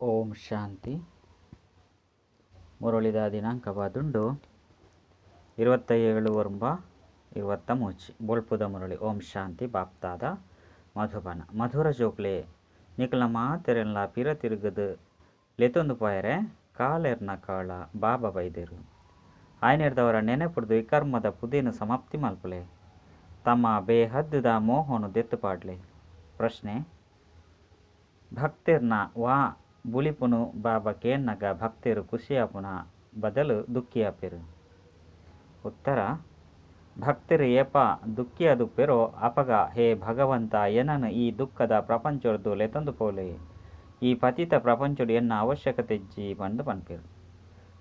ಓಂ ಶಾಂತಿ. ಮುರಳಿದ ದಿನಾಂಕವಾದುಂಡು 27/23 ಬೊಳ್ಪುದ ಮುರಳಿ. ಓಂ ಶಾಂತಿ. ಬಾಪ್ತಾದ ಮಧುಬನ. ಮಧುರ ಜೋಕ್ಲೆ ನಿಕಲ ಮಾತೆರೆಲ್ಲ ಪಿರ ತಿರುಗದು ಲೆತೊಂದು ಪಾಯರೆ ಕಾಲೆರ್ನ ಕಾಳ ಬಾಬಾ ಬೈದೇರು ಆಯ್ನೆರ್ದವರ ನೆನೆಪುಡ್ದು ವಿಕರ್ಮದ ಪುದೇನು ಸಮಾಪ್ತಿ ಮಲ್ಪಲೆ ತಮ್ಮ ಬೇಹದ್ದುದ ಮೋಹನು ದೆತ್ತು ಪಾಡ್ಲೆ. ಪ್ರಶ್ನೆ: ಭಕ್ತಿರ್ನ ವಾ ಬುಳಿಪುನು ಬಾಬಾ ಕೇನ್ನಗ ಭಕ್ತಿರು ಖುಷಿಯಾಪುನ ಬದಲು ದುಃಖಿಯಾಪೆರು. ಉತ್ತರ: ಭಕ್ತಿರು ಏಪ ದುಃಖಿಯಾದುಪ್ಪೆರೋ ಅಪಗ ಹೇ ಭಗವಂತ ಎನನು ಈ ದುಃಖದ ಪ್ರಪಂಚೊರ್ದು ಲೆತೊಂದು ಪೋಲೆ ಈ ಪತಿತ ಪ್ರಪಂಚೊಡು ಎನ್ನ ಅವಶ್ಯಕತೆಜ್ಜಿ ಬಂದು ಪನ್ಪೆರು.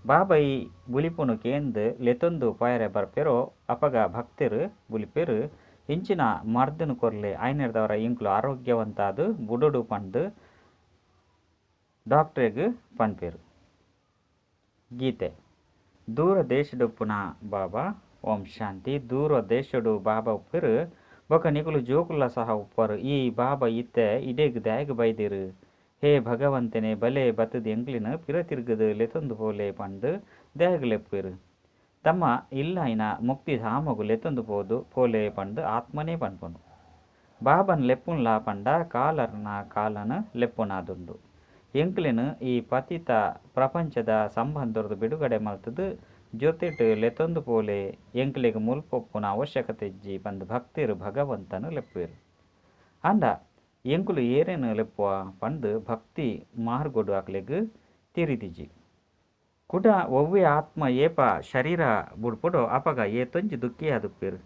ಬಾಬಾ ಈ ಬುಳಿಪುನು ಕೇಂದು ಲೆತೊಂದು ಪಾಯರೆ ಬರ್ಪೆರೋ ಅಪಗ ಭಕ್ತಿರು ಬುಳಿಪೆರು ಇಂಚಿನ ಮರ್ದನು ಕೊರ್ಲೆ ಆಯ್ನೆರ್ದವರ ಇಂಕ್ಲು ಆರೋಗ್ಯವಂತಾದು ಬುಡುಡು ಪಂಡು ಡಾಕ್ಟ್ರೆಗ್ ಪನ್ಪೆರು. ಗೀತೆ. ದೂರ ದೇಶಡು ಪುನಃ ಬಾಬಾ. ಓಂ ಶಾಂತಿ. ದೂರ ದೇಶಡು ಬಾಬಾ ಉಪ್ಪೆರು ಬೊಕ ನಿಕುಲು ಜೋಕುಲ್ಲ ಸಹ ಉಪ್ಪರು ಈ ಬಾಬಾ ಇತ್ತೆ ಇಡೇಗ್ ದ್ಯಾಗ್ ಬೈದಿರು ಹೇ ಭಗವಂತನೇ ಬಲೆ ಬತ್ತದ ಎಂಕ್ಲಿನ ಪಿರ ತಿರುಗದು ಲೆತೊಂದು ಪೋಲೆ ಪಂಡು ದ್ಯಾಗ್ ಲೆಪ್ಪೆರು. ತಮ್ಮ ಇಲ್ಲಾಯ್ನ ಮುಕ್ತಿ ಧಾಮಗು ಲೆತೊಂದು ಪೋಲೆ ಪಂಡು ಆತ್ಮನೇ ಪನ್ಪುನು. ಬಾಬನ್ ಲೆಪ್ಪುನ್ಲಾ ಪಂಡ ಕಾಲರ್ನ ಕಾಲನು ಲೆಪ್ಪುನಾದುಂಡು. ಎಂಕ್ಲಿನ ಈ ಪತಿತ ಪ್ರಪಂಚದ ಸಂಬಂಧರ್ದು ಬಿಡುಗಡೆ ಮಲ್ತದು ಜೊತೆಟ್ ಲೆತೊಂದು ಪೋಲೆ ಎಂಕ್ಲೆಗ್ ಮುಲ್ಪೊಪ್ಪುನ ಅವಶ್ಯಕತೆಜ್ಜಿ ಬಂದು ಭಕ್ತಿರು ಭಗವಂತನು ಲೆಪ್ಪುವೆರು. ಅಂಡ ಎಂಕುಲು ಏರೇನು ಲೆಪ್ಪುವ ಪಂಡು ಭಕ್ತಿ ಮಾರ್ಗೊಡು ಅಕ್ಲೆಗ್ ತಿರಿದಿಜಿ ಕುಡ ಒವ್ವೆ ಆತ್ಮ ಏಪ ಶರೀರ ಬುಡ್ಪುಡೋ ಅಪಗ ಏತೊಂಜಿ ದುಃಖಿಯಾದುಪ್ಪೆರು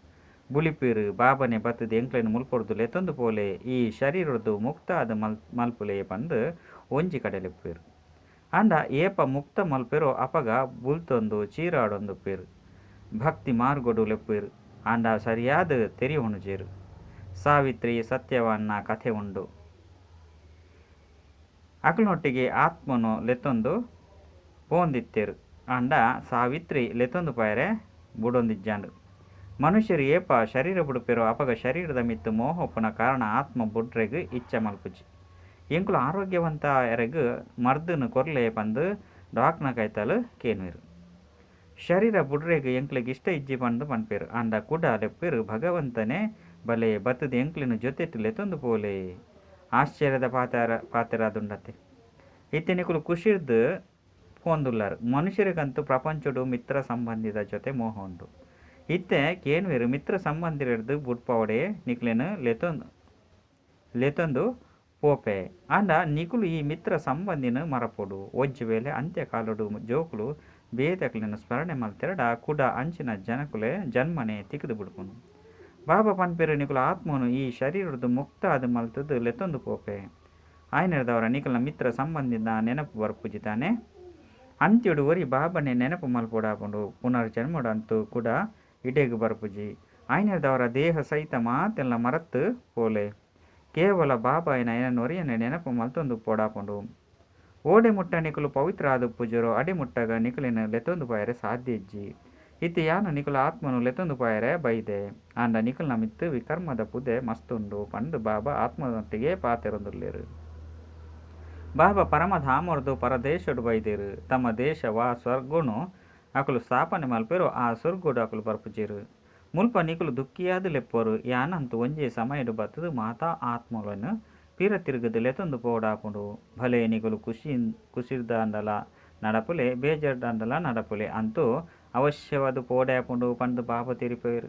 ಬುಳಿಪೆರು ಬಾಬನೆ ಬತ್ತದ ಎಂಕ್ಲೆನು ಮುಲ್ಪೊಡ್ದು ಲೆತೊಂದು ಪೋಲೆ ಈ ಶರೀರದ್ದು ಮುಕ್ತ ಅದು ಮಲ್ಪುಲೆ ಪಂಡು ಒಂಜಿ ಕಡೆ ಲೆಪ್ಪೆರು. ಅಂಡ ಏಪ ಮುಕ್ತ ಮಲ್ಪೆರೋ ಅಪಗ ಬುಲ್ತೊಂದು ಚೀರಾಡೊಂದುಪ್ಪೆರು ಭಕ್ತಿ ಮಾರ್ಗೊಡು ಲೆಪ್ಪೆರು. ಅಂಡ ಸರಿಯಾದ ತೆರಿ ಉಣುಜೇರು. ಸಾವಿತ್ರಿ ಸತ್ಯವಾನ್ನ ಕಥೆ ಉಂಡು. ಅಕ್ಲನೊಟ್ಟಿಗೆ ಆತ್ಮನು ಲೆತೊಂದು ಪೋಂದಿತ್ತೆರು. ಅಂಡ ಸಾವಿತ್ರಿ ಲೆತೊಂದು ಪಾಯರೆ ಬುಡೊಂದಿಜ್ಜಾಂಡು. ಮನುಷ್ಯರು ಏಪ ಶರೀರ ಬುಡುಪೆರೋ ಅಪಗ ಶರೀರದ ಮಿತ್ತು ಮೋಹೊಪ್ಪುನ ಕಾರಣ ಆತ್ಮ ಬುಡ್ರೆಗ್ ಇಚ್ಛ ಮಲ್ಪುಜಿ. ಎಂಕುಲು ಆರೋಗ್ಯವಂತ ಎರೆಗ್ ಮರ್ದನು ಕೊರ್ಲೆ ಪಂದು ಡಾಕ್ನ ಕೈತಲು ಕೇನುವೆರು. ಶರೀರ ಬುಡ್ರೆಗ್ ಎಂಕ್ಲೆಗ್ ಇಷ್ಟ ಇಜ್ಜಿ ಪಂಡು ಪನ್ಪೆರು. ಅಂಡ ಕುಡ ಲೆಪ್ಪೆರು ಭಗವಂತನೇ ಬಲೆ ಬತ್ತದ ಎಂಕ್ಲಿನ ಜೊತೆಟ್ ಲೆತೊಂದು ಪೋಲೆ ಆಶ್ಚರ್ಯದ ಪಾತೆರಾದುಂಡತೆ ಇತ್ತೆ ನಿಕುಲು ಖುಷಿರ್ದು ಪೋಂದುಲ್ಲಾರು. ಮನುಷ್ಯರಿಗಂತೂ ಪ್ರಪಂಚಡು ಮಿತ್ರ ಸಂಬಂಧಿದ ಜೊತೆ ಮೋಹ ಉಂಡು. ಇತ್ತೆ ಕೇನುವೆರು ಮಿತ್ರ ಸಂಬಂಧಿರದು ಬುಡ್ಪವಡೆ ನಿಕ್ಲೆನು ಲೆತೊಂದು ಪೋಪೆ. ಅಂಡ ನಿಕುಲು ಈ ಮಿತ್ರ ಸಂಬಂಧಿನ ಮರಪೊಡು ಒಜ್ಜು ವೇಳೆ ಅಂತ್ಯಕಾಲಡು ಜೋಕುಲು ಬೇದಕ್ಲಿನ ಸ್ಮರಣೆ ಮಲ್ತೆರಡ ಕುಡ ಅಂಚಿನ ಜನಕುಲೆ ಜನ್ಮನೆ ತಿಕ್ಕಿದು ಬಿಡ್ಪುನು. ಬಾಬಾ ಪನ್ಪೆರು ನಿಕುಲು ಆತ್ಮನು ಈ ಶರೀರದ್ದು ಮುಕ್ತ ಅದು ಮಲ್ತದು ಲೆತೊಂದು ಪೋಪೆ ಆಯ್ನೆರ್ದವರ ನಿಕಲ್ನ ಮಿತ್ರ ಸಂಬಂಧಿನ ನೆನಪು ಬರ್ಪುಜಿತಾನೆ ಅಂತ್ಯಡು ಒರಿ ಬಾಬನೆ ನೆನಪು ಮಲ್ಪೊಡಾಪುಂಡು ಪುನರ್ಜನ್ಮಡಂತೂ ಕೂಡ ಇಡೇಗು ಬರ್ಪುಜಿ ಆಯ್ನೆರ್ದವರ ದೇಹ ಸಹಿತ ಮಾತೆಲ್ಲ ಮರತ್ತು ಪೋಲೆ ಕೇವಲ ಬಾಬಾಯಿನ ಏನನ್ನು ಒರಿಯನೆ ನೆನಪು ಮಲ್ತೊಂದು ಪೋಡಾಪುಂಡು. ಓಡೆ ಮುಟ್ಟ ನಿಕುಲು ಪವಿತ್ರ ಆದು ಪೂಜರೋ ಅಡೆ ಮುಟ್ಟಗ ನಿಕಲಿನ ಲೆತೊಂದು ಪಾಯರೆ ಸಾಧ್ಯ ಇಜ್ಜಿ ಇತ್ತೆ ಯಾನು ನಿಕುಲು ಆತ್ಮನು ಲೆತೊಂದು ಪಾಯರೆ ಬೈದೆ ಅಂಡ ನಿಕಲ್ನ ಮಿತ್ತು ವಿಕರ್ಮದ ಪುದೆ ಮಸ್ತುಂಡು ಪಂಡು ಬಾಬಾ ಆತ್ಮನೊಟ್ಟಿಗೆ ಪಾತೆರೊಂದುಲ್ಲೇರು. ಬಾಬಾ ಪರಮಧಾಮರ್ದು ಪರದೇಶಡು ಬೈದೇರು ತಮ್ಮ ದೇಶ ವಾ ಸ್ವರ್ಗುನು ಅಕುಲು ಸ್ಥಾಪನೆ ಮಲ್ಪೆರು ಆ ಸ್ವರ್ಗುಡು ಅಕುಲು ಬರ್ಪುಜೇರು. ಮುಲ್ಪ ನಿಕುಲು ದುಃಖಿಯಾದು ಲೆಪ್ಪರು ಯಾನಂತೂ ಒಂಜೆ ಸಮಯಡು ಬತ್ತದು ಮಾತಾ ಆತ್ಮలను ಪಿರ ತಿರುಗದು ಲೆತೊಂದು ಪೋಡಾಪುಂಡು. ಭಲೆ ನಿಕುಲು ಖುಷಿರ್ದಾಂಡಲ ನಡಪುಲೆ ಬೇಜರ್ದಾಂಡಲ ನಡಪುಲೆ ಅಂತೂ ಅವಶ್ಯವಾದು ಪೋಡಾಪುಂಡು ಪಂಡು ಬಾಬಾ ತಿರಿಪೇರು.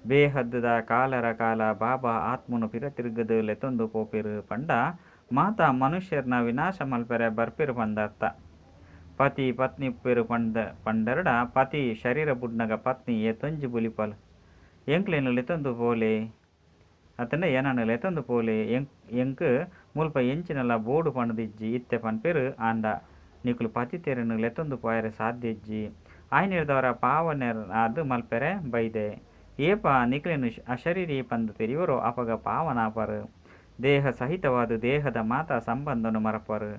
ಬೇಹದ್ದುದ ಕಾಲರ ಕಾಲ ಬಾಬಾ ಆತ್ಮನು ಪಿರ ತಿರುಗದು ಲೆತೊಂದು ಪೋಪೆರು ಪಂಡ ಮಾತಾ ಮನುಷ್ಯರ್ನ ವಿನಾಶ ಮಲ್ಪೆರೆ ಬರ್ಪೆರು ಪಂದರ್ಥ. ಪತಿ ಪತ್ನಿ ಉಪ್ಪೆರು ಪಂಡರಡ ಪತಿ ಶರೀರ ಬುಡ್ನಗ ಪತ್ನಿ ಏತೊಂಜಿ ಬುಲಿಪಲ್ ಎಂಕ್ಲೆನು ಲೆತೊಂದು ಪೋಲೆ ಅತಂಡ ಏನನು ಲೆತೊಂದು ಪೋಲೆ ಎಂಕ್ ಮುಲ್ಪ ಎಂಚಿನಲ್ಲ ಬೋಡು ಪಂಡದಿಜ್ಜಿ ಇತ್ತೆ ಪನ್ಪೆರು. ಅಂಡ ನಿಕುಲು ಪತಿ ತೆರೆನು ಲೆತೊಂದು ಪಾಯರೆ ಸಾಧ್ಯ ಇಜ್ಜಿ ಆಯ್ನೆರ್ದವರ ಪಾವನೆರ್ ಅದು ಮಲ್ಪೆರೆ ಬೈದೆ ಏಪ ನಿಕಲೆನು ಅಶರೀರಿ ಪಂದು ತೆರಿವರೋ ಅಪಗ ಪಾವನಾಪರು ದೇಹ ಸಹಿತವಾದ ದೇಹದ ಮಾತಾ ಸಂಬಂಧನು ಮರಪರು.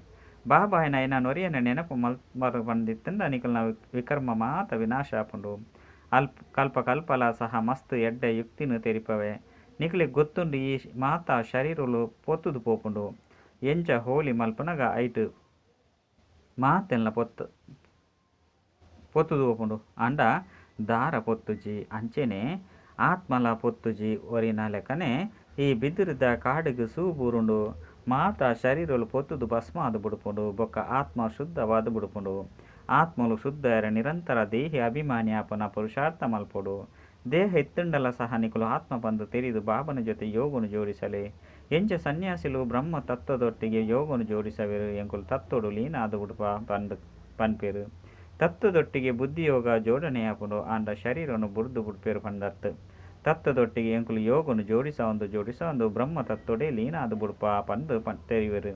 ಬಾಬಾಯಿನ ಏನ ನೊರಿಯನ ನೆನಪು ಮರು ಬಂದಿತ್ತಂದ ನಿಕಲ್ನ ವಿಕರ್ಮ ಮಾತ ವಿನಾಶ ಆಪುಂಡು. ಕಲ್ಪ ಕಲ್ಪಲ ಸಹ ಮಸ್ತ್ ಎಡ್ಡೆ ಯುಕ್ತಿನು ತೆರಿಪವೆ ನಿಕಲಿಗೆ ಗೊತ್ತುಂಡು ಈ ಮಾತಾ ಶರೀರಲು ಪೊತ್ತುದು ಪೋಪುಂಡು ಎಂಚ ಹೋಲಿ ಮಲ್ಪನಗ ಐಟು ಮಾತೆಲ್ಲ పొత్తుదూపుండు అండ దార పొత్తుజి అంచెనే ఆత్మల పొత్తుజి ఒరిన లెక్కనే ఈ బిదిరిದ ಕಾಡಿಗೆ ಸೂಬೂರುಂಡು ಮಾತ ಶರೀರಲು పొత్తుದು ಭಸ್ಮಾದು ಬುಡುಪುಂಡು ಬೊಕ್ಕ ಆತ್ಮ ಶುದ್ಧವಾದು ಬುಡುಪುಂಡು ಆತ್ಮಲು ಶುದ್ಧರ ನಿರಂತರ ದೇಹಿ ಅಭಿಮಾನ್ಯಾಪನ ಪುರುಷಾರ್ಥ ಮಲ್ಪೊಡು ದೇಹ ಎತ್ತುಂಡಲ ಸಹ ನಿಕುಲು ಆತ್ಮ ಬಂದು ತೆರೆದು ಬಾಬನ ಜೊತೆ ಯೋಗನು ಜೋಡಿಸಲೆ ಎಂಚ ಸನ್ಯಾಸಿಲು ಬ್ರಹ್ಮ ತತ್ವದೊಟ್ಟಿಗೆ ಯೋಗನು ಜೋಡಿಸವೆರು ಎಂಕುಲು ತತ್ತೊಡು ಲೀನಾದು ಬುಡುಪ ಪನ್ಪೇರು ತತ್ವದೊಟ್ಟಿಗೆ ಬುದ್ಧಿಯೋಗ ಜೋಡಣೆಯಾಪುಂಡು ಆಂಡ ಶರೀರನು ಬುರ್ದು ಬುಡ್ಪೇರು ಪಂಡತ್ತು ತತ್ವದೊಟ್ಟಿಗೆ ಎಂಕುಲು ಯೋಗನು ಜೋಡಿಸ ಒಂದು ಬ್ರಹ್ಮ ತತ್ತೊಡೆ ಲೀನಾದು ಬುಡ್ಪ ಪಂದು ತೆರಿವೆರು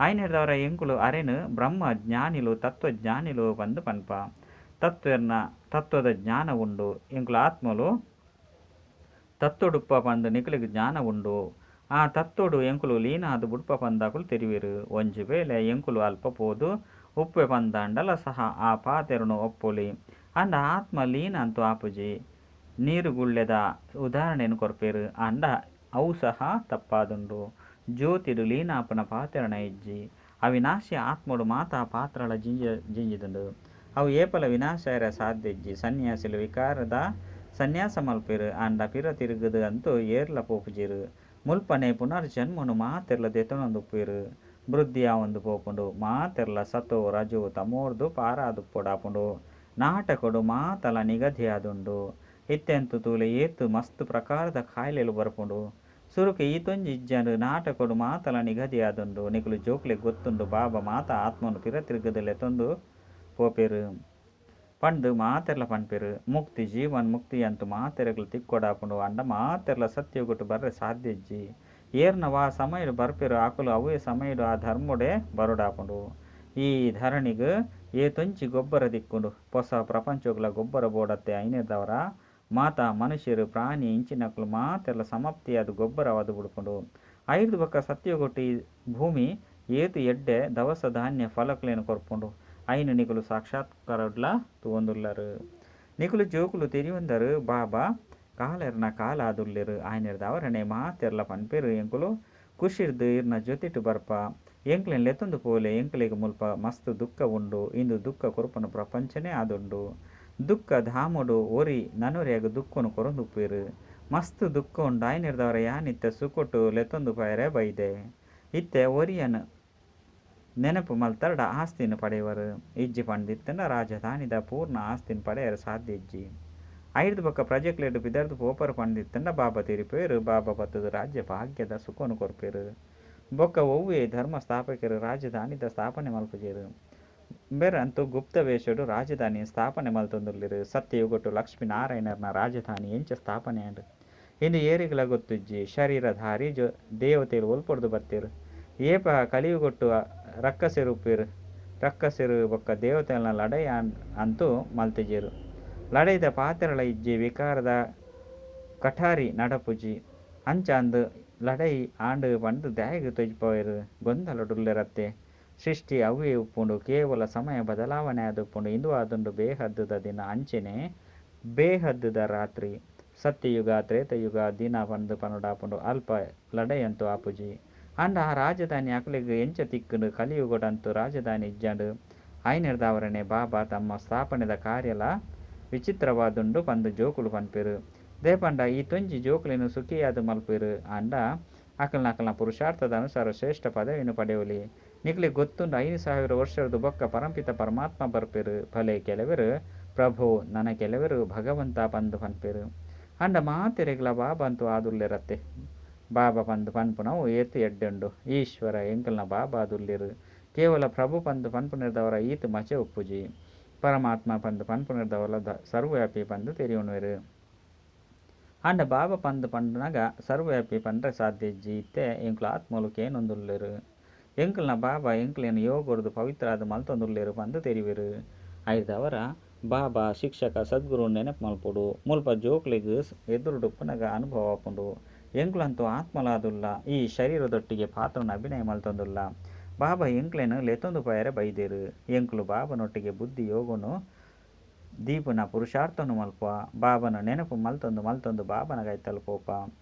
ఆయన ద్వారా ఎంకులు అరెను బ్రహ్మ జ్ఞానిలు తత్వజ్ఞానిలు పందు పన్ప ತತ್ವದ ಜ್ಞಾನ ಉಂಡು ಎಂಕುಲು ಆತ್ಮಲು ತತ್ತೊಡುಪ್ಪ ಪಂದು ನಿಕುಲಿಗೆ ಜ್ಞಾನ ಉಂಡು ಆ ತತ್ತೊಡು ಎಂಕುಲು ಲೀನಾದು ಬುಡ್ಪ ಪಂದಾಕುಲು ತೆರಿವೆರು ಒಂಜಿ ವೇಳೆ ಎಂಕುಲು ಅಲ್ಪ ಪೋದು ಉಪ್ಪೆ ಪಂದಾಂಡಲ ಸಹ ಆ ಪಾತೆರನು ಒಪ್ಪೊಲಿ ಅಂಡ ಆತ್ಮ ಲೀನ ಅಂತು ಆಪುಜಿ ನೀರು ಗುಳ್ಳೆದ ಉದಾಹರಣೆಯನ್ನು ಕೊರ್ಪೇರು ಅಂಡ ಅವು ಸಹ ತಪ್ಪಾದುಂಡು ಜ್ಯೋತಿಡು ಲೀನಾಪನ ಪಾತೆರಣ ಇಜ್ಜಿ ಅವಿನಾಶಿ ಆತ್ಮಡು ಮಾತಾ ಪಾತ್ರಳ ಜಿಂಜಿದುಂಡು ಅವು ಏಪಲ ವಿನಾಶರ ಸಾಧ್ಯ ಇಜ್ಜಿ ಸನ್ಯಾಸಿಲು ವಿಕಾರದ ಸನ್ಯಾಸ ಮಲ್ಪೇರು ಅಂಡ ಪಿರ ತಿರುಗದು ಅಂತೂ ಏರ್ಲ ಪೋಪುಜಿರು ಮುಲ್ಪನೆ ಪುನರ್ಜನ್ಮನು ಮಾತೆರ್ಲ ದೆತೊನೊಂದುಪ್ಪೇರು ವೃದ್ಧಿಯ ಒಂದು ಪೋಪುಂಡು ಮಾತೆರ್ಲ ಸತೋ ರಜು ತಮೋರ್ದು ಪಾರಾದು ಪೊಡಾಪುಂಡು ನಾಟಕೊಡು ಮಾತಲ ನಿಗದಿಯಾದುಂಡು ಇತ್ತೆಂತು ತೂಲೆ ಏತು ಮಸ್ತ್ ಪ್ರಕಾರದ ಕಾಯಿಲೆಲು ಬರ್ಪುಂಡು ಸುರುಕೆ ಈತೊಂಜಿ ಇಜ್ಜಂಡು ನಾಟಕೊಡು ಮಾತಲ ನಿಗದಿಯಾದುಂಡು ನಿಕುಲು ಜೋಕ್ಲೆ ಗೊತ್ತುಂಡು ಬಾಬಾ ಮಾತ ಆತ್ಮನು ಪಿರ ತಿರುಗದಲೆ ತೊಂದು ಪೋಪೇರು ಪಂಡು ಮಾತೆರ್ಲ ಪನ್ಪೇರು ಮುಕ್ತಿ ಜೀವನ್ ಮುಕ್ತಿ ಅಂತೂ ಮಾತೆರೆಗ್ಲು ತಿಕ್ಕೊಡಾಪುಂಡು ಅಂಡ ಮಾತೆರ್ಲ ಸತ್ಯಗೊಟ್ಟು ಬರ್ರೆ ಸಾಧ್ಯ ಇಜ್ಜಿ ಏರ್ನವಾ ಸಮಯಡು ಬರ್ಪೇರು ಆಕುಲು ಅವೇ ಸಮಯಡು ಆ ಧರ್ಮೊಡೆ ಬರೋಡಾಪುಂಡು ಈ ಧರಣಿಗೆ ಏತೊಂಚಿ ಗೊಬ್ಬರ ದಿಕ್ಕುಂಡು ಹೊಸ ಪ್ರಪಂಚಗಳ ಗೊಬ್ಬರ ಬೋಡತ್ತೆ ಐನೇದವರ ಮಾತ ಮನುಷ್ಯರು ಪ್ರಾಣಿ ಇಂಚಿನಕ್ಲು ಮಾತೆಲ್ಲ ಸಮಪ್ತಿಯಾದ ಗೊಬ್ಬರವಾದ ಬುಡ್ಕೊಂಡು ಐದು ಬಕ್ಕ ಸತ್ಯಗೊಟ್ಟಿ ಭೂಮಿ ಏತು ಎಡ್ಡೆ ದವಸ ಧಾನ್ಯ ಫಲಕ್ಲೇನು ಕೊರ್ಪುಂಡು ಐನು ನಿಕುಲು ಸಾಕ್ಷಾತ್ಕಾರಡ್ಲ ತೂಂದುಲ್ಲರು ನಿಕುಲು ಜೋಕುಲು ತೆರಿಯೊಂದರು ಬಾಬಾ ಕಾಲೆರ್ನ ಕಾಲಾದುಲ್ಲೆರು ಆಯ್ನೆರ್ದ ಅವರನೆ ಮಾತೆರ್ಲ ಪನ್ಪೇರು ಎಂಕುಲು ಖುಷಿರ್ದು ಇರ್ನ ಜೊತಿಟ್ಟು ಬರ್ಪ ಎಂಕ್ಲೆನ್ ಲೆತ್ತೊಂದು ಪೋಲೆ ಎಂಕ್ಲೆಗೆ ಮುಲ್ಪ ಮಸ್ತ್ ದುಃಖ ಉಂಡು ಇಂದು ದುಃಖ ಕೊರಪನ ಪ್ರಪಂಚನೇ ಆದುಂಡು ದುಃಖ ಧಾಮುಡು ಒರಿ ನನುರೆಯಾಗ ದುಃಖನು ಕೊರೊಂದುಪ್ಪೇರು ಮಸ್ತ್ ದುಃಖ ಉಂಡು ಆಯ್ನೆರ್ದವರ ಯಾನಿತ್ತ ಸುಕೊಟ್ಟು ಲೆತ್ತೊಂದು ಪಾಯರೆ ಬೈದೆ ಇತ್ತೆ ಒರಿಯನ್ ನೆನಪು ಮಲ್ತರ್ಡ ಆಸ್ತಿನ ಪಡೆಯವರು ಇಜ್ಜಿ ಪಂಡಿತ್ತನ ರಾಜಧಾನಿದ ಪೂರ್ಣ ಆಸ್ತಿನ ಪಡೆಯರು ಸಾಧ್ಯ ಇಜ್ಜಿ ಐದು ಬಕ್ಕ ಪ್ರಜೆಕ್ಲೆಡು ಬಿದರ್ದು ಪೋಪರು ಪಂಡಿತ್ತಂಡ ಬಾಬಾ ತಿರಿಪೇರು ಬಾಬಾ ಬತ್ತದು ರಾಜ್ಯ ಭಾಗ್ಯದ ಸುಖನು ಕೊರ್ಪೇರು ಬೊಕ್ಕ ಒವ್ವೇ ಧರ್ಮ ಸ್ಥಾಪಕರು ರಾಜಧಾನಿದ ಸ್ಥಾಪನೆ ಮಲ್ಪಜೇರು ಬೇರಂತೂ ಗುಪ್ತ ವೇಷಡು ರಾಜಧಾನಿ ಸ್ಥಾಪನೆ ಮಲ್ತೊಂದುರ್ಲಿರು ಸತ್ಯಯುಗೊಟ್ಟು ಲಕ್ಷ್ಮೀನಾರಾಯಣರ್ನ ರಾಜಧಾನಿ ಎಂಚ ಸ್ಥಾಪನೆ ಅಂಡು ಇಂದು ಏರಿಗಳ ಗೊತ್ತಿಜ್ಜಿ ಶರೀರಧಾರಿ ದೇವತೆಲು ಒಲ್ಪೊಡ್ದು ಬರ್ತೀರು ಏಪ ಕಲಿಯುಗೊಟ್ಟು ರಕ್ಕಸೆರು ಉಪ್ಪೇರು ರಕ್ಕಸೆರು ಬೊಕ್ಕ ದೇವತೆಗಳನ್ನ ಲಡೈ ಅಂತೂ ಮಲ್ತಿಜೇರು ಲಡೈದ ಪಾತೆರಳ ಇಜ್ಜಿ ವಿಕಾರದ ಕಠಾರಿ ನಡಪುಜಿ ಅಂಚ ಅಂದು ಲಡೈ ಆಂಡು ಪಂಡು ದ್ಯಾಗ ತೊಜ್ಪೋಯರು ಗೊಂದಲಡುಲ್ಲೆರತ್ತೆ ಸೃಷ್ಟಿ ಅವೇ ಉಪ್ಪುಂಡು ಕೇವಲ ಸಮಯ ಬದಲಾವಣೆ ಆದುಪ್ಪುಂಡು ಇಂದು ಆದುಂಡು ಬೇಹದ್ದುದ ದಿನ ಅಂಚೆನೆ ಬೇಹದ್ದುದ ರಾತ್ರಿ ಸತ್ಯಯುಗ ತ್ರೇತಯುಗ ದಿನ ಪಂದು ಪನುಡಾಪುಂಡು ಅಲ್ಪ ಲಡೈ ಅಂತೂ ಆಪುಜಿ ಅಂಡ ಆ ರಾಜಧಾನಿ ಅಕಲಿಗೆ ಎಂಚ ತಿಕ್ಕುಂಡು ಕಲಿಯುಗೊಡಂತೂ ರಾಜಧಾನಿ ಇಜ್ಜಂಡು ಐನೆರ್ದವರನೆ ಬಾಬಾ ತಮ್ಮ ಸ್ಥಾಪನೆದ ಕಾರ್ಯಲ ವಿಚಿತ್ರವಾದುಂಡು ಪಂದು ಜೋಕುಲು ಪನ್ಪೇರು ದೇಪಂಡ ಈ ತೊಂಜಿ ಜೋಕುಲಿನ ಸುಖಿಯಾದ ಮಲ್ಪೇರು ಅಂಡ ಅಕಲ್ನ ಪುರುಷಾರ್ಥದ ಅನುಸಾರ ಶ್ರೇಷ್ಠ ಪದವಿಯನ್ನು ಪಡೆಯಲಿ ನಿಕ್ಲಿಗೆ ಗೊತ್ತುಂಡು 5,000 ವರ್ಷದ ಬೊಕ್ಕ ಪರಂಪಿತ ಪರಮಾತ್ಮ ಬರ್ಪೇರು ಭಲೆ ಕೆಲವರು ಪ್ರಭು ನನ್ನ ಕೆಲವರು ಭಗವಂತ ಪಂದು ಪನ್ಪೇರು ಅಂಡ ಮಾತೆರೆಗ್ಲ ಬಾಬಾ ಅಂತೂ ಆದುಲ್ಲೆರತ್ತೆ ಬಾಬಾ ಪಂದು ಪನ್ಪುನವು ಏತು ಎಡ್ಡುಂಡು ಈಶ್ವರ ಎಂಕಲ್ನ ಬಾಬಾ ಆದುಲ್ಲೆರು ಕೇವಲ ಪ್ರಭು ಪಂದು ಪನ್ಪುನಿರ್ದವರ ಈತು ಮಚೆ ಉಪ್ಪುಜಿ ಪರಮಾತ್ಮ ಪಂದು ಪನ್ಪುನಿರ್ದವರ ಸರ್ವವ್ಯಾಪಿ ಪಂದು ತೆರಿಯುಣುವೆರು ಅಂಡ ಬಾಬಾ ಪಂದು ಪಂಡುನಾಗ ಸರ್ವವ್ಯಾಪಿ ಪಂಡ್ರೆ ಸಾಧ್ಯ ಇಜ್ಜಿ ಇತ್ತೆ ಎಂಕುಲು ಆತ್ಮಲುಕೆ ಏನೊಂದುಲ್ಲೆರು ಎಂಕಲ್ನ ಬಾಬಾ ಎಂಕಲೇನು ಯೋಗೊರ್ದು ಪವಿತ್ರಾದ ಮಲ್ತೊಂದುಲ್ಲೆರು ಪಂದು ತೆರಿವೆರು ಐದವರ ಬಾಬಾ ಶಿಕ್ಷಕ ಸದ್ಗುರು ನೆನಪು ಮಲ್ಪುಡು ಮುಲ್ಪ ಜೋಕ್ಲಿಗೆ ಎದುರುಡುಪ್ಪುನಗ ಅನುಭವ ಆಪುಂಡು ಎಂಕ್ಲಂತೂ ಆತ್ಮಲಾದುಲ್ಲ ಈ ಶರೀರದೊಟ್ಟಿಗೆ ಪಾತ್ರನ ಅಭಿನಯ ಮಲ್ತೊಂದುಲ್ಲ ಬಾಬಾ ಎಂಕ್ಲೆನು ಲೆತ್ತೊಂದು ಪಾಯರೆ ಬೈದೇರು ಎಂಕ್ಲು ಬಾಬನೊಟ್ಟಿಗೆ ಬುದ್ಧಿ ಯೋಗನು ದೀಪನ ಪುರುಷಾರ್ಥನು ಮಲ್ಪ ಬಾಬನ ನೆನಪು ಮಲ್ತೊಂದು ಬಾಬನಗೈ ತಲುಪೋಪ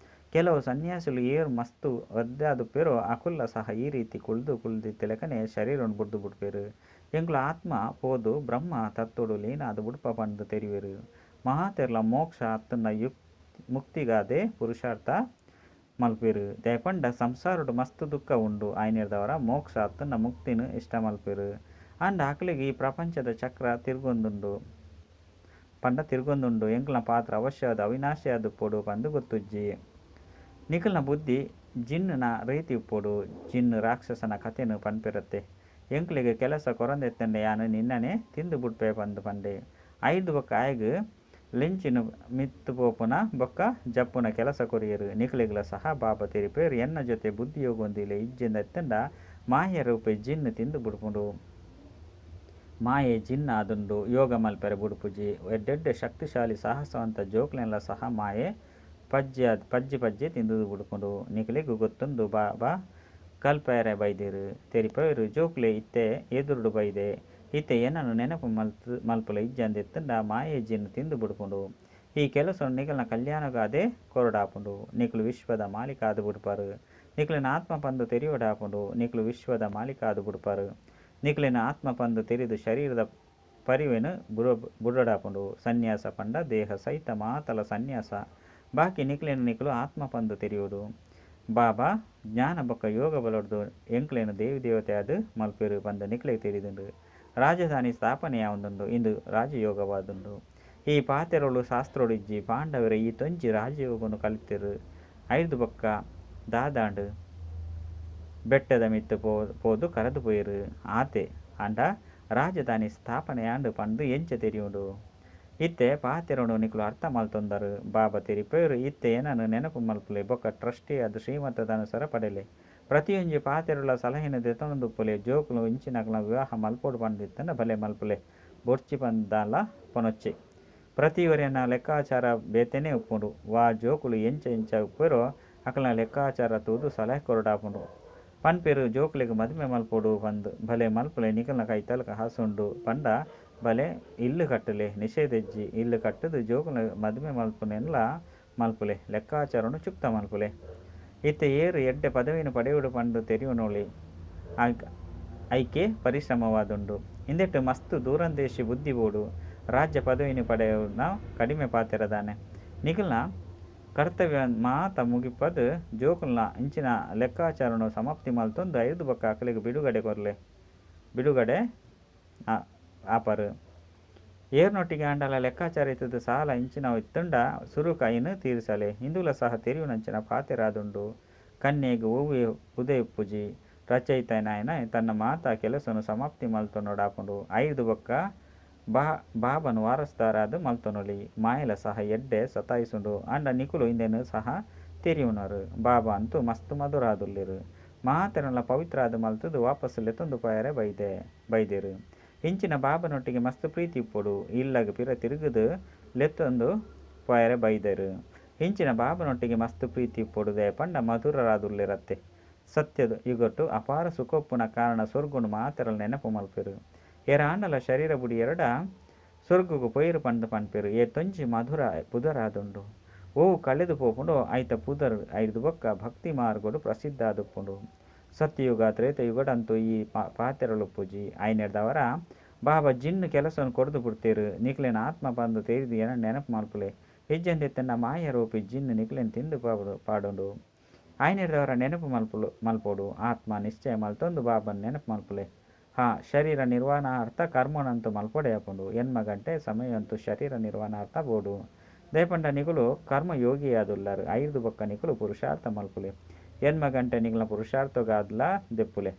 ಕೆಲವು ಸನ್ಯಾಸುలు ಏರು ಮಸ್ತು ಒದ್ದಾದುಪ್ಪೇರು ಅಕುಲ್ಲ ಸಹ ಈ ರೀತಿ ಕುಳ್ದು ತಿಲಕನೆ ಶರೀರವನ್ನು ಬುಡ್ದು ಬಿಡ್ಪೇರು ಎಂಕ್ಲ ಆತ್ಮ ಪೋದು ಬ್ರಹ್ಮ ತತ್ತೋಡು ಲೀನಾದು ಬುಡ್ಪ ಪಂಡು ತೆರಿವೇರು ಮಹಾತೆರ್ಲ ಮೋಕ್ಷ ಅತ್ತನ್ನ ಮುಕ್ತಿಗಾದೆ ಪುರುಷಾರ್ಥ ಮಲ್ಪೇರು ದಯಪಂಡ ಸಂಸಾರುಡು ಮಸ್ತು ದುಃಖ ಉಂಡು ಆಯ್ನಿರ್ದವರ ಮೋಕ್ಷ ಅತ್ತನ್ನ ಮುಕ್ತಿನ ಇಷ್ಟ ಮಲ್ಪೇರು ಅಂಡ್ ಆಕಲಿಗೆ ಈ ಪ್ರಪಂಚದ ಚಕ್ರ ತಿರ್ಗೊಂದುಂಡು ಎಂಕ್ಲ ಪಾತ್ರ ಅವಶ್ಯವಾದ ಅವಿನಾಶಿ ಅದು ಪೋಡು ಪಂದು ಗೊತ್ತುಜ್ಜಿ ನಿಖಲ್ನ ಬುದ್ಧಿ ಜಿನ್ನ ರೀತಿ ಉಪ್ಪೋಡು ಜಿನ್ ರಾಕ್ಷಸನ ಕಥೆನು ಪನ್ಪಿರತ್ತೆ ಎಂಕ್ಲಿಗೆ ಕೆಲಸ ಕೊರಂದೆತ್ತಂಡೆ ಯಾನು ನಿನ್ನನೆ ತಿಂದು ಬುಡ್ಪೆ ಪಂದು ಪಂಡೆ ಐದು ಬೊಕ್ಕ ಆಯ್ಗ ಲೆಂಚಿನ ಮಿತ್ತು ಪೋಪುನ ಬೊಕ್ಕ ಜಪ್ಪುನ ಕೆಲಸ ಕೊರಿಯರು ನಿಖಲಿಗ್ಲ ಸಹ ಬಾಬಾ ತಿರಿಪೇರು ಎನ್ನ ಜೊತೆ ಬುದ್ಧಿ ಯೋಗೊಂದಿಲೆ ಇಜ್ಜಿಂದ ಎತ್ತಂಡ ಮಾಯ ರೂಪೆ ಜಿನ್ನು ತಿಂದು ಬುಡ್ಪುಂಡು ಮಾಯೆ ಜಿನ್ನ ಅದುಂಡು ಯೋಗ ಮಲ್ಪೆರೆ ಬುಡುಪುಜಿ ಎಡ್ಡೆಡ್ಡೆ ಶಕ್ತಿಶಾಲಿ ಸಾಹಸವಂತ ಜೋಕ್ಲೆಲ್ಲ ಸಹ ಮಾಯೆ ಪಜ್ಜಿ ತಿಂದುದು ಬುಡುಪುಂಡು ನಿಖಲಿಗೂ ಗೊತ್ತೊಂದು ಬಾಬಾ ಕಲ್ಪೆರೆ ಬೈದಿರು ತೆರಿಪೇರು ಜೋಕ್ಲೆ ಇತ್ತೆ ಎದುರುಡು ಬೈದೆ ಇತ್ತೆ ಏನನ್ನು ನೆನಪು ಮಲ್ಪುಲ ಇಜ್ಜಂದೆತ್ತಂಡ ಮಾಯೆ ಜಿನ್ನು ತಿಂದು ಬುಡುಪುಂಡು ಈ ಕೆಲಸ ನಿಖಲ್ನ ಕಲ್ಯಾಣಗಾದೆ ಕೊರಡಾಪುಂಡು ನಿಖಲು ವಿಶ್ವದ ಮಾಲೀಕಾದು ಬುಡ್ಪಾರು ನಿಖಲಿನ ಆತ್ಮ ಪಂದು ತೆರಿಯೊಡಾಪುಂಡು ನಿಖಲು ವಿಶ್ವದ ಮಾಲೀಕಾದು ಬುಡ್ಪಾರು ನಿಖಲಿನ ಆತ್ಮ ಪಂದು ತೆರಿದು ಶರೀರದ ಪರಿವೆನು ಬುಡಡಾಪುಂಡು ಸನ್ಯಾಸ ಪಂಡ ದೇಹ ಸಹಿತ ಮಾತಲ ಸನ್ಯಾಸ ಬಾಕಿ ನಿಖಲು ಆತ್ಮ ಪಂದು ತೆರೆಯುವುದು ಬಾಬಾ ಜ್ಞಾನ ಬೊಕ್ಕ ಯೋಗ ಬಲೊಡ್ದು ಎಂಕ್ಲೇನು ದೇವಿ ದೇವತೆ ಅದು ಮಲ್ಪೇರು ಬಂದು ನಿಖಲಿಗೆ ತೆರಿದುಂಡು ರಾಜಧಾನಿ ಸ್ಥಾಪನೆಯ ಒಂದುಂಡು ಇಂದು ರಾಜಯೋಗವಾದುಂಡು ಈ ಪಾತೆರೊಳು ಶಾಸ್ತ್ರೋಡಿಜ್ಜಿ ಪಾಂಡವರ ಈ ತೊಂಜಿ ರಾಜಯೋಗವನ್ನು ಕಲಿತಿರು ಐದು ಬೊಕ್ಕ ದಾದಾಂಡು ಬೆಟ್ಟದ ಮಿತ್ತು ಪೋದು ಕರೆದು ಪೋಯಿರು ಆತೆ ಅಂಡ ರಾಜಧಾನಿ ಸ್ಥಾಪನೆಯಾಂಡು ಪಂದು ಎಂಚ ತೆರಿಯುಂಡು ಇತ್ತೆ ಪಾತೆರೊಡು ನಿಖಲು ಅರ್ಥ ಮಲ್ತೊಂದರು ಬಾಬಾ ತೆರಿಪೇರು ಇತ್ತೆ ಏನನ್ನು ನೆನಪು ಮಲ್ಪುಲೆ ಬೊಕ್ಕ ಟ್ರಸ್ಟಿ ಅದು ಶ್ರೀಮಂತದ ಅನುಸಾರ ಪಡೆಯಲೆ ಪ್ರತಿಯೊಂದು ಪಾತೆರುಳ ಸಲಹಿನ ದೆತೊಂದುಪ್ಪುಲೆ ಜೋಕುಲು ಇಂಚಿನಕಲ ವಿವಾಹ ಮಲ್ಪೋಡು ಪಂದಿತ್ತಂಡ ಬಲೆ ಮಲ್ಪುಲೆ ಬೊರ್ಚಿ ಪಂದಾಲ ಪೊನೊಚ್ಚೆ ಪ್ರತಿವರೆನ ಲೆಕ್ಕಾಚಾರ ಬೇತೆನೇ ಉಪ್ಪುಂಡು ವಾ ಜೋಕುಲು ಎಂಚ ಉಪ್ಪೇರೋ ಅಕಲ್ನ ಲೆಕ್ಕಾಚಾರ ತೂದು ಸಲಹೆ ಕೊರಡಾಪುಂಡು ಪನ್ಪೇರು ಜೋಕುಲಿಗೆ ಮದುವೆ ಮಲ್ಪೋಡು ಬಂದು ಭಲೆ ಮಲ್ಪುಲೆ ನಿಖಲ್ನ ಕೈ ತಲಕ ಹಾಸುಂಡು ಪಂಡ ಬಲೆ ಇಲ್ಲು ಕಟ್ಟಲೆ ನಿಷೇಧಜ್ಜಿ ಇಲ್ಲು ಕಟ್ಟದು ಜೋಕುಲ ಮದುವೆ ಮಲ್ಪುನೆಲ್ಲ ಮಲ್ಪುಲೆ ಲೆಕ್ಕಾಚಾರನು ಚುಕ್ತ ಮಲ್ಪುಲೆ ಇತ್ತೆ ಏರು ಎಡ್ಡೆ ಪದವಿನ ಪಡೆಯುಡು ಪಂಡು ತೆರಿಯುನೋಳಿ ಐಕೆ ಪರಿಶ್ರಮವಾದುಂಡು ಇಂದೆಟ್ಟು ಮಸ್ತು ದೂರಂದೇಶಿ ಬುದ್ಧಿ ಬೋಡು ರಾಜ್ಯ ಪದವಿನ ಪಡೆಯುವನ ಕಡಿಮೆ ಪಾತೆರದಾನೆ ನಿಖಲ್ನ ಕರ್ತವ್ಯ ಮಾತ ಮುಗಿಪದು ಜೋಕುಲ್ನ ಇಂಚಿನ ಲೆಕ್ಕಾಚಾರನು ಸಮಾಪ್ತಿ ಮಲ್ತೊಂದು ಐದು ಬೊಕ್ಕ ಅಕಲಿಗೆ ಬಿಡುಗಡೆ ಆಪರು ಏರ್ನೊಟ್ಟಿಗೆ ಅಂಡಲ ಲೆಕ್ಕಾಚಾರ ಇತ್ತದ ಸಾಲ ಇಂಚಿನ ಇತ್ತುಂಡ ಸುರುಕ ಐನು ತೀರಿಸಲೆ ಹಿಂದುಲ ಸಹ ತೆರಿಯುನಂಚಿನ ಪಾತೆರಾದುಂಡು ಕನ್ಯೆಗೆ ಹೂವಿ ಉದಯ ಪೂಜಿ ರಚಯಿತನಾಯನ ತನ್ನ ಮಾತ ಕೆಲಸನು ಸಮಾಪ್ತಿ ಮಲ್ತೊನೊಡಾಪುಂಡು ಐದು ಬೊಕ್ಕ ಬಾಬನು ವಾರಸ್ದಾರಾದು ಮಲ್ತೊನೊಲಿ ಮಾಯಲ ಸಹ ಎಡ್ಡೆ ಸತಾಯಿಸುಂಡು ಅಂಡ ನಿಕುಲು ಇಂದೆನು ಸಹ ತೆರಿಯುನರು ಬಾಬಾ ಅಂತೂ ಮಸ್ತು ಮಧುರಾದುಲ್ಲಿರು ಮಹಾತೆರನ ಪವಿತ್ರ ಆದ ಮಲ್ತದು ವಾಪಸ್ಸು ಲೆತ್ತೊಂದು ಪಾಯರೆ ಬೈದೇರು ಇಂಚಿನ ಬಾಬನೊಟ್ಟಿಗೆ ಮಸ್ತು ಪ್ರೀತಿ ಇಪ್ಪೊಡು ಇಲ್ಲಗ ಪಿರ ತಿರುಗುದು ಲೆತ್ತೊಂದು ಪಾಯರೆ ಬೈದರು ಇಂಚಿನ ಬಾಬನೊಟ್ಟಿಗೆ ಮಸ್ತು ಪ್ರೀತಿ ಇಪ್ಪೊಡುದೆ ಪಂಡ ಮಧುರರಾದುಲ್ಲಿರತ್ತೆ ಸತ್ಯದ ಯುಗಟ್ಟು ಅಪಾರ ಸುಖೊಪ್ಪುನ ಕಾರಣ ಸ್ವರ್ಗುನು ಮಾತೆರಲು ನೆನಪು ಮಲ್ಪೆರು ಆಂಡಲ ಶರೀರ ಬುಡಿ ಎರಡ ಸ್ವರ್ಗಗೂ ಪೊಯ್ರು ಪನ್ಪೆರು ತೊಂಜಿ ಮಧುರ ಪುದರಾದುಂಡು ಓವು ಕಳೆದು ಪೋಪುಂಡು ಐತ ಪುದರ್ ಐದು ಬೊಕ್ಕ ಭಕ್ತಿ ಮಾರ್ಗೋಡು ಪ್ರಸಿದ್ಧ ಆದುಪ್ಪುಂಡು ಸತ್ಯಯುಗ ತ್ರೇತಯುಗಡಂತೂ ಈ ಪಾತೆರಳು ಪೂಜಿ ಐನೆಡ್ದವರ ಬಾಬಾ ಜಿನ್ನು ಕೆಲಸವನ್ನು ಕೊಡ್ದು ಬಿಡ್ತೇರು ನಿಕ್ಲೆನ ಆತ್ಮ ಬಂದು ತೇರಿದು ಏನ ನೆನಪು ಮಲ್ಪುಲೆ ಹೆಜ್ಜೆಂದೆತ್ತನ್ನ ಮಾಯ ರೂಪಿ ಜಿನ್ನು ನಿಕ್ಲೆನ್ ತಿಂದು ಪಾಡುಂಡು ಐನೆಡ್ದವರ ನೆನಪು ಮಲ್ಪೋಡು ಆತ್ಮ ನಿಶ್ಚಯ ಮಲ್ತೊಂದು ಬಾಬನ್ ನೆನಪು ಮಲ್ಪುಲೆ ಶರೀರ ನಿರ್ವಹಣಾರ್ಥ ಕರ್ಮನಂತೂ ಮಲ್ಪೊಡೆಯಪುಂಡು ಎನ್ಮ ಗಂಟೆ ಸಮಯಂತೂ ಶರೀರ ನಿರ್ವಹಣಾರ್ಥ ಬೋಡು ದಯಪಂಡ ನಿಗುಲು ಕರ್ಮಯೋಗಿಯಾದುಲ್ಲರು ಐದು ಬೊಕ್ಕ ನಿಗುಲು ಪುರುಷಾರ್ಥ ಮಲ್ಪುಲೆ ಎನ್ಮ ಗಂಟೆ ನಿಗುಲ ಪುರುಷಾರ್ಥಗಾದ್ಲ ದೆಪ್ಪುಲೆ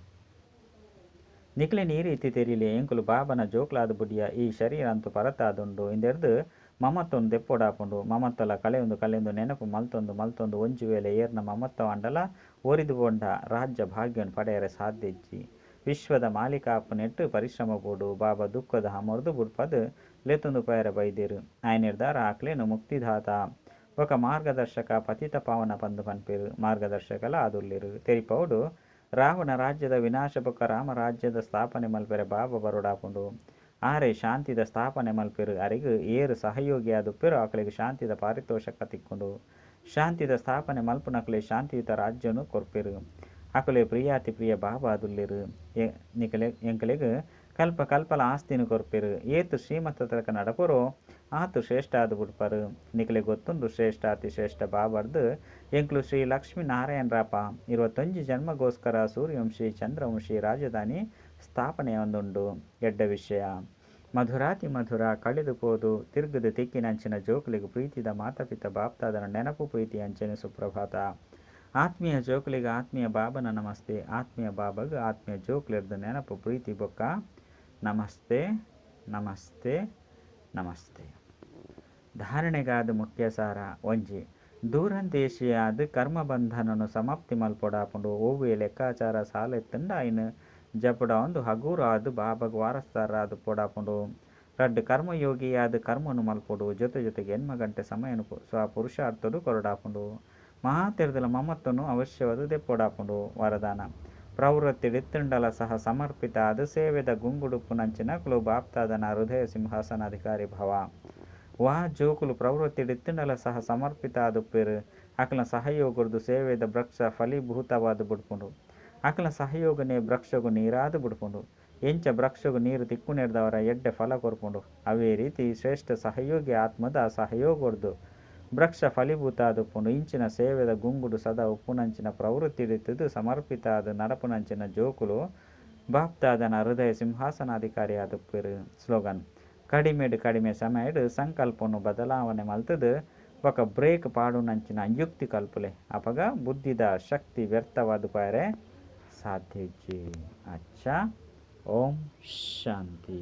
ನಿಕ್ಲೆನ್ ಈ ರೀತಿ ತೆರಿಲೆ ಎಂಕುಲು ಬಾಬನ ಜೋಕ್ಲಾದ ಬುಡಿಯ ಈ ಶರೀರ ಅಂತೂ ಪರತಾದುಂಡು ಇಂದೆರ್ದು ಮಮತ್ತೊಂದು ದೆಪ್ಪೊಡಾಪುಂಡು ಮಮತ್ತಲ ಕಲೆಯೊಂದು ನೆನಪು ಮಲ್ತೊಂದು ಒಂಜು ವೇಳೆ ಏರ್ನ ಮಮತ್ತ ಅಂಡಲ ಒರಿದು ಕೊಂಡ ರಾಜ್ಯ ಭಾಗ್ಯವನ್ನು ಪಡೆಯರೆ ಸಾಧ್ಯ ಇಜ್ಜಿ ವಿಶ್ವದ ಮಾಲೀಕಾಪು ನೆಟ್ಟು ಪರಿಶ್ರಮ ಬೋಡು ಬಾಬಾ ದುಃಖದ ಹಮರ್ದು ಬುಡ್ಪದು ಲೆತ್ತೊಂದು ಪಯರ ಬೈದೇರು ಆಯ್ನಿರ್ದಾರ ಆಕ್ಲೇನು ಮುಕ್ತಿದಾತ ఒక మార్గదర్శక పతిత పావన పందు పన్పేరు మార్గదర్శకಲ ಆದುಲ್ಲಿರು ತೆರಿಪೌಡು ರಾವಣ ರಾಜ್ಯದ ವಿನಾಶ ಬೊಕ್ಕ ರಾಮ ರಾಜ್ಯದ ಸ್ಥಾಪನೆ ಮಲ್ಪೆರೆ ಬಾಬಾ ಬರೋಡಾಪುಂಡು ಆರೆ ಶಾಂತಿದ ಸ್ಥಾಪನೆ ಮಲ್ಪೆರು ಅರಿಗು ಏರು ಸಹಯೋಗಿ ಆದುಪ್ಪೆರು ಆಕಳಿಗೆ ಶಾಂತಿದ ಪಾರಿತೋಷಕ ತಿಕ್ಕೊಂಡು ಶಾಂತಿದ ಸ್ಥಾಪನೆ ಮಲ್ಪುನಕಲೆ ಶಾಂತಿಯುತ ರಾಜ್ಯನು ಕೊರ್ಪೆರು ಅಕಲೆ ಪ್ರಿಯಾತಿ ಪ್ರಿಯ ಬಾಬಾದುಲ್ಲೆರು ಎಂಕಲೆಗ್ ಕಲ್ಪ ಕಲ್ಪಲ ಆಸ್ತಿನು ಕೊರ್ಪೆರು ಏತು ಶ್ರೀಮಂತ ತನಕ ನಡಪರೋ ಆತು ಶ್ರೇಷ್ಠ ಆದು ಬಿಡ್ಪರು ನಿಕಲೆ ಗೊತ್ತುಂಡು ಶ್ರೇಷ್ಠ ಅತಿ ಶ್ರೇಷ್ಠ ಬಾಬರ್ದು ಎಂಕ್ಲು ಶ್ರೀ ಲಕ್ಷ್ಮೀ ನಾರಾಯಣ ರಾಪ 21 ಜನ್ಮಗೋಸ್ಕರ ಸೂರ್ಯವಂಶಿ ಚಂದ್ರವಂಶಿ ರಾಜಧಾನಿ ಸ್ಥಾಪನೆ ಒಂದುಂಡು ಎಡ್ಡ ವಿಷಯ ಮಧುರಾತಿ ಮಧುರ ಕಳೆದುಕೋದು ತಿರುಗದು ತಿಕ್ಕಿನಂಚಿನ ಜೋಕುಲಿಗೆ ಪ್ರೀತಿದ ಮಾತಾಪಿತ ಬಾಪ್ತಾದನ ನೆನಪು ಪ್ರೀತಿ ಅಂಚನೆ ಸುಪ್ರಭಾತ ಆತ್ಮೀಯ ಜೋಕುಲಿಗೆ ಆತ್ಮೀಯ ಬಾಬನ ನಮಸ್ತೆ ಆತ್ಮೀಯ ಬಾಬಗ ಆತ್ಮೀಯ ಜೋಕುಲಿರ್ದು ನೆನಪು ಪ್ರೀತಿ ಬೊಕ್ಕ ನಮಸ್ತೆ ನಮಸ್ತೆ ನಮಸ್ತೆ. ಧಾರಣೆಗಾದ ಮುಖ್ಯ ಸಾರ ಒಂಜಿ ದೂರಂದೇಶಿಯಾದ ಕರ್ಮಬಂಧನನು ಸಮಾಪ್ತಿ ಮಲ್ಪೊಡಾಪುಂಡು ಓವುಯ ಲೆಕ್ಕಾಚಾರ ಸಾಲೆತ್ತಂಡ ಆಯ್ನ ಜಪುಡ ಒಂದು ಹಗೂರಾದು ಬಾಬಗ್ ವಾರಸ್ದಾರಾದು ಪೊಡಾಪುಂಡು ರಡ್ಡು ಕರ್ಮಯೋಗಿಯಾದ ಕರ್ಮನು ಮಲ್ಪೊಡು ಜೊತೆಗೆ ಎನ್ಮ ಗಂಟೆ ಸಮಯನು ಪುರುಷಾರ್ಥಡು ಕೊರಡಾಪುಂಡು ಮಹಾತೀರ್ದಲ ಮಮತ್ತನು ಅವಶ್ಯವಾದ ದೆಪ್ಪೊಡಾಪುಂಡು ವರದಾನ ಪ್ರವೃತ್ತಿಡಿತ್ತುಂಡಲ ಸಹ ಸಮರ್ಪಿತ ಅದು ಸೇವೆದ ಗುಂಗುಡುಪ್ಪು ನಂಚಿನಕಲು ಬಾಪ್ತಾದನ ಹೃದಯ ಸಿಂಹಾಸನಾಧಿಕಾರಿ ಭವ ವಾ ಜೋಕುಲು ಪ್ರವೃತ್ತಿಡಿತ್ತುಂಡಲ ಸಹ ಸಮರ್ಪಿತ ಆದುಪ್ಪೇರು ಅಕಲ ಸಹಯೋಗರ್ದು ಸೇವೆದ ವೃಕ್ಷ ಫಲೀಭೂತವಾದ ಬುಡ್ಪುಂಡು ಅಕಲ ಸಹಯೋಗನೇ ವೃಕ್ಷಗು ನೀರಾದು ಬಿಡ್ಪುಂಡು ಎಂಚ ವೃಕ್ಷಗು ನೀರು ತಿಕ್ಕುನೆಡ್ದವರ ಎಡ್ಡೆ ಫಲ ಕೊರ್ಪುಂಡು ಅವೇ ರೀತಿ ಶ್ರೇಷ್ಠ ಸಹಯೋಗಿ ಆತ್ಮದ ಸಹಯೋಗರ್ದು ವೃಕ್ಷ ಫಲೀಭೂತ ಆದುಪ್ಪುಂಡು ಇಂಚಿನ ಸೇವೆದ ಗುಂಗುಡು ಸದಾ ಉಪ್ಪುನಂಚಿನ ಪ್ರವೃತ್ತಿ ಹಿಡಿತದು ಸಮರ್ಪಿತ ಆದ ನಡಪುನಂಚಿನ ಜೋಕುಲು ಬಾಪ್ತಾದನ ಹೃದಯ ಸಿಂಹಾಸನಾಧಿಕಾರಿ ಆದುಪ್ಪೇರು. ಸ್ಲೋಗನ್ ಕಡಿಮೆ ಸಮಯಡ್ ಸಂಕಲ್ಪನು ಬದಲಾವಣೆ ಮಲ್ತದು ఒక ಬ್ರೇಕ್ ಪಾಡುನಂಚಿನ ಯುಕ್ತಿ ಕಲ್ಪಲೆ ಅಪಗ ಬುದ್ಧಿದ ಶಕ್ತಿ ವ್ಯರ್ಥವಾದ ಪಾರೆ ಸಾಧ್ಯ. ಅಚ್ಚಾ. ಓಂ ಶಾಂತಿ.